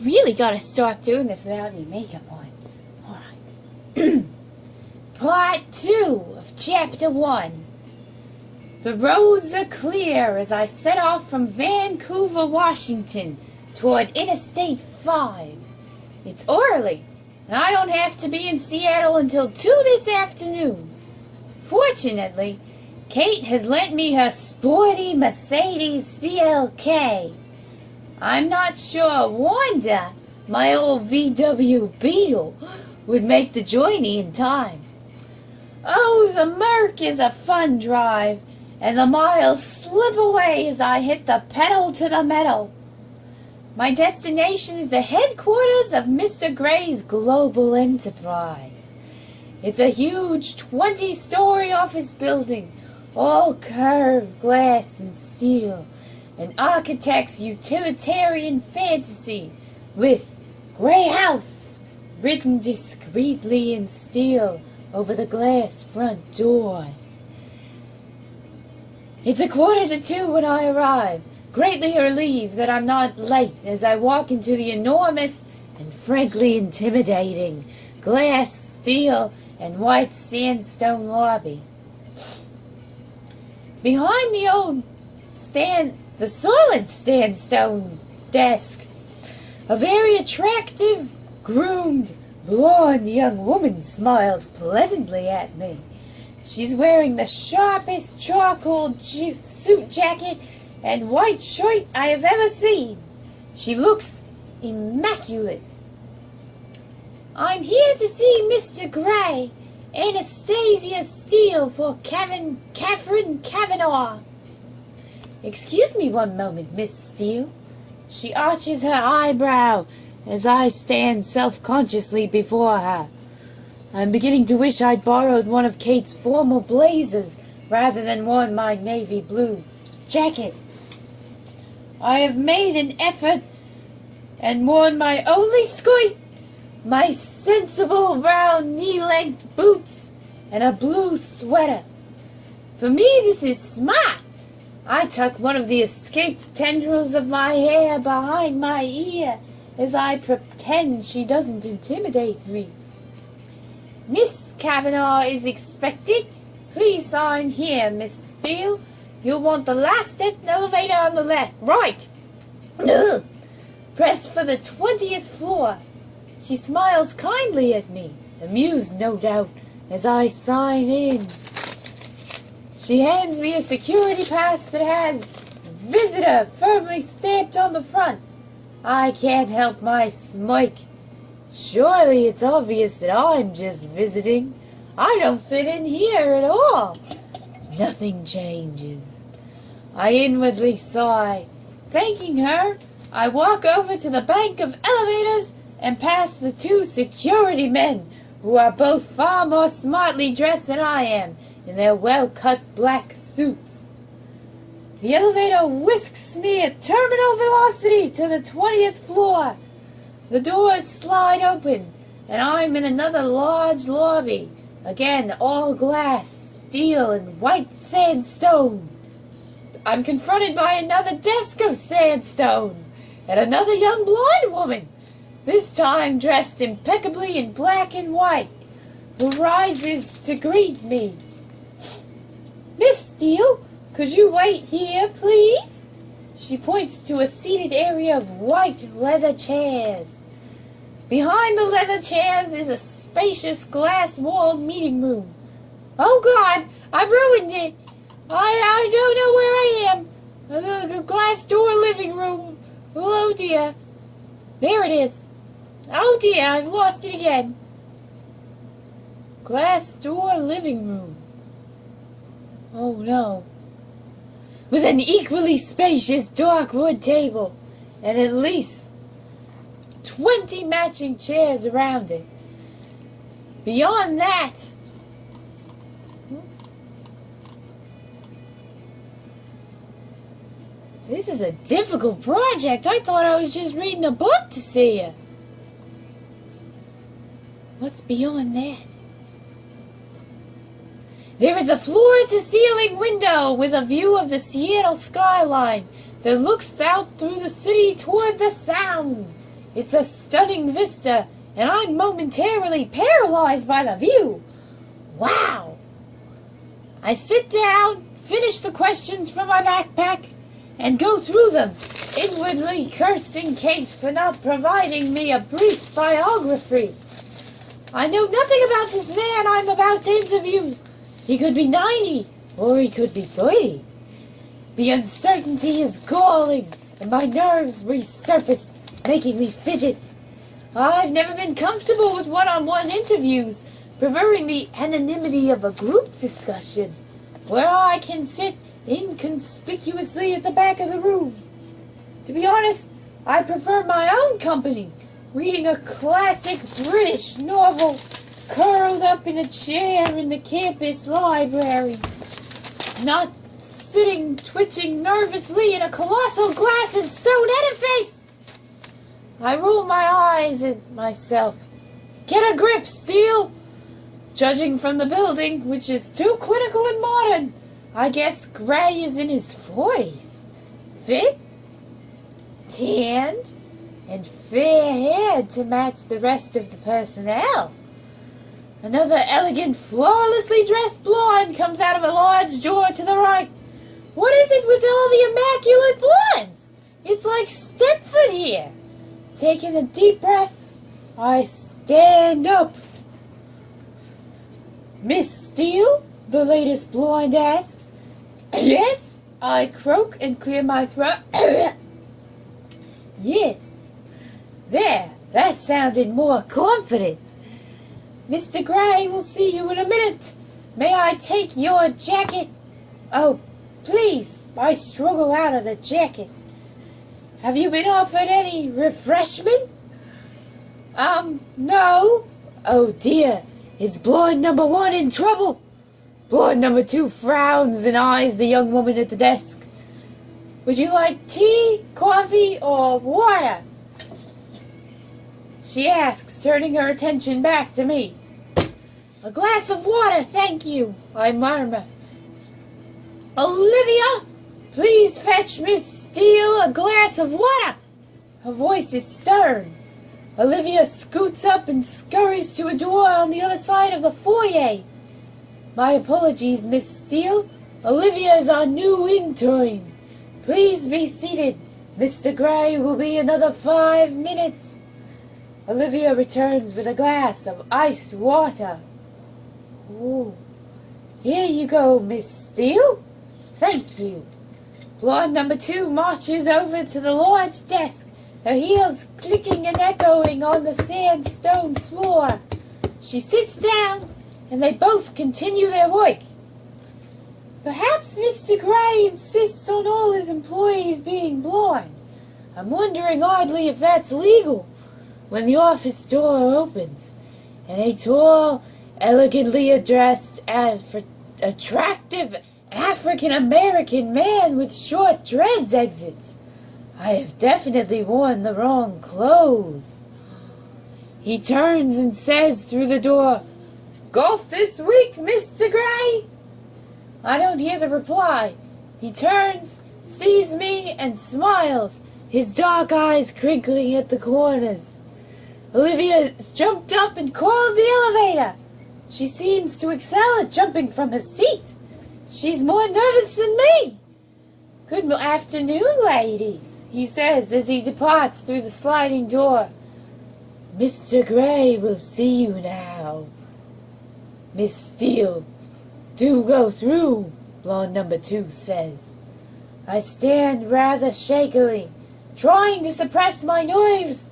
really gotta start doing this without any makeup on. Alright. Part 2 of Chapter 1. The roads are clear as I set off from Vancouver, Washington, toward Interstate 5. It's early, and I don't have to be in Seattle until 2 this afternoon. Fortunately, Kate has lent me her sporty Mercedes CLK. I'm not sure Wanda, my old VW Beetle, would make the journey in time. Oh, the Merc is a fun drive, and the miles slip away as I hit the pedal to the metal. My destination is the headquarters of Mr. Gray's global enterprise. It's a huge 20-story office building, all curved glass and steel, an architect's utilitarian fantasy, with Gray House written discreetly in steel over the glass front doors. It's 1:45 when I arrive, greatly relieved that I'm not late as I walk into the enormous and frankly intimidating glass, steel, and white sandstone lobby. Behind the solid sandstone desk, a very attractive, groomed, blonde young woman smiles pleasantly at me. She's wearing the sharpest charcoal suit jacket and white shirt I have ever seen. She looks immaculate. I'm here to see Mr. Gray, Anastasia Steele for Catherine Kavanaugh. Excuse me one moment, Miss Steele. She arches her eyebrow as I stand self-consciously before her. I'm beginning to wish I'd borrowed one of Kate's formal blazers rather than worn my navy blue jacket. I have made an effort and worn my only skirt, my sensible brown knee-length boots, and a blue sweater. For me, this is smart. I tuck one of the escaped tendrils of my hair behind my ear as I pretend she doesn't intimidate me. Miss Kavanaugh is expected. Please sign here, Miss Steele. You'll want the last elevator on the left. Right. Ugh. Press for the 20th floor. She smiles kindly at me, amused no doubt, as I sign in. She hands me a security pass that has "Visitor" firmly stamped on the front. I can't help my smirk. Surely it's obvious that I'm just visiting. I don't fit in here at all. Nothing changes. I inwardly sigh. Thanking her, I walk over to the bank of elevators and pass the 2 security men, who are both far more smartly dressed than I am in their well-cut black suits. The elevator whisks me at terminal velocity to the 20th floor. The doors slide open, and I'm in another large lobby, again all glass, steel, and white sandstone. I'm confronted by another desk of sandstone, and another young blonde woman, this time dressed impeccably in black and white, who rises to greet me. Miss Steele, could you wait here, please? She points to a seated area of white leather chairs. Behind the leather chairs is a spacious glass-walled meeting room. Oh, God, I ruined it. I don't know where I am. The glass door living room. Oh, dear. There it is. Oh, dear, I've lost it again. Glass door living room. Oh, no. With an equally spacious dark wood table and at least 20 matching chairs around it. Beyond that, this is a difficult project. I thought I was just reading a book to see you. What's beyond that? There is a floor-to-ceiling window with a view of the Seattle skyline that looks out through the city toward the Sound. It's a stunning vista, and I'm momentarily paralyzed by the view. Wow! I sit down, finish the questions from my backpack, and go through them, inwardly cursing Kate for not providing me a brief biography. I know nothing about this man I'm about to interview. He could be 90, or he could be 30. The uncertainty is galling, and my nerves resurface, making me fidget. I've never been comfortable with one-on-one interviews, preferring the anonymity of a group discussion, where I can sit inconspicuously at the back of the room. To be honest, I prefer my own company, reading a classic British novel, curled up in a chair in the campus library, not sitting twitching nervously in a colossal glass and stone edifice. I roll my eyes at myself. Get a grip, Steele! Judging from the building, which is too clinical and modern, I guess Gray is in his 40s. Fit, tanned, and fair-haired to match the rest of the personnel. Another elegant, flawlessly dressed blonde comes out of a large door to the right. What is it with all the immaculate blondes? It's like Stepford here. Taking a deep breath, I stand up. Miss Steele? The latest blonde asks. Yes, I croak and clear my throat. Yes. There, that sounded more confident. Mr. Gray will see you in a minute. May I take your jacket? Oh, please, I struggle out of the jacket. Have you been offered any refreshment? No. Oh dear, is blonde number 1 in trouble? Blonde number 2 frowns and eyes the young woman at the desk. Would you like tea, coffee, or water? She asks, turning her attention back to me. A glass of water, thank you, I murmur. Olivia, please fetch Miss Steele a glass of water. Her voice is stern. Olivia scoots up and scurries to a door on the other side of the foyer. My apologies, Miss Steele. Olivia is our new intern. Please be seated. Mr. Gray will be another 5 minutes. Olivia returns with a glass of iced water. Ooh. Here you go, Miss Steele. Thank you. Blonde number 2 marches over to the large desk, her heels clicking and echoing on the sandstone floor. She sits down, and they both continue their work. Perhaps Mr. Gray insists on all his employees being blonde. I'm wondering oddly if that's legal. When the office door opens, and a tall, elegantly dressed, attractive African-American man with short dreads exits. I have definitely worn the wrong clothes. He turns and says through the door, Golf this week, Mr. Gray? I don't hear the reply. He turns, sees me, and smiles, his dark eyes crinkling at the corners. Olivia jumped up and called the elevator. She seems to excel at jumping from her seat. She's more nervous than me. Good afternoon, ladies, he says as he departs through the sliding door. Mr. Gray will see you now. Miss Steele, do go through, blonde number 2 says. I stand rather shakily, trying to suppress my nerves.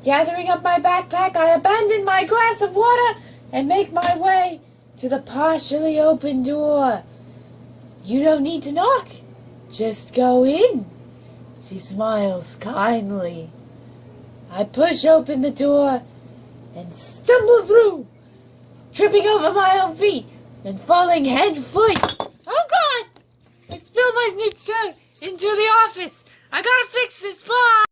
Gathering up my backpack, I abandon my glass of water and make my way to the partially open door. You don't need to knock. Just go in. She smiles kindly. I push open the door and stumble through, tripping over my own feet and falling head first. Oh God! I spilled my new shirt into the office. I gotta fix this. Bye!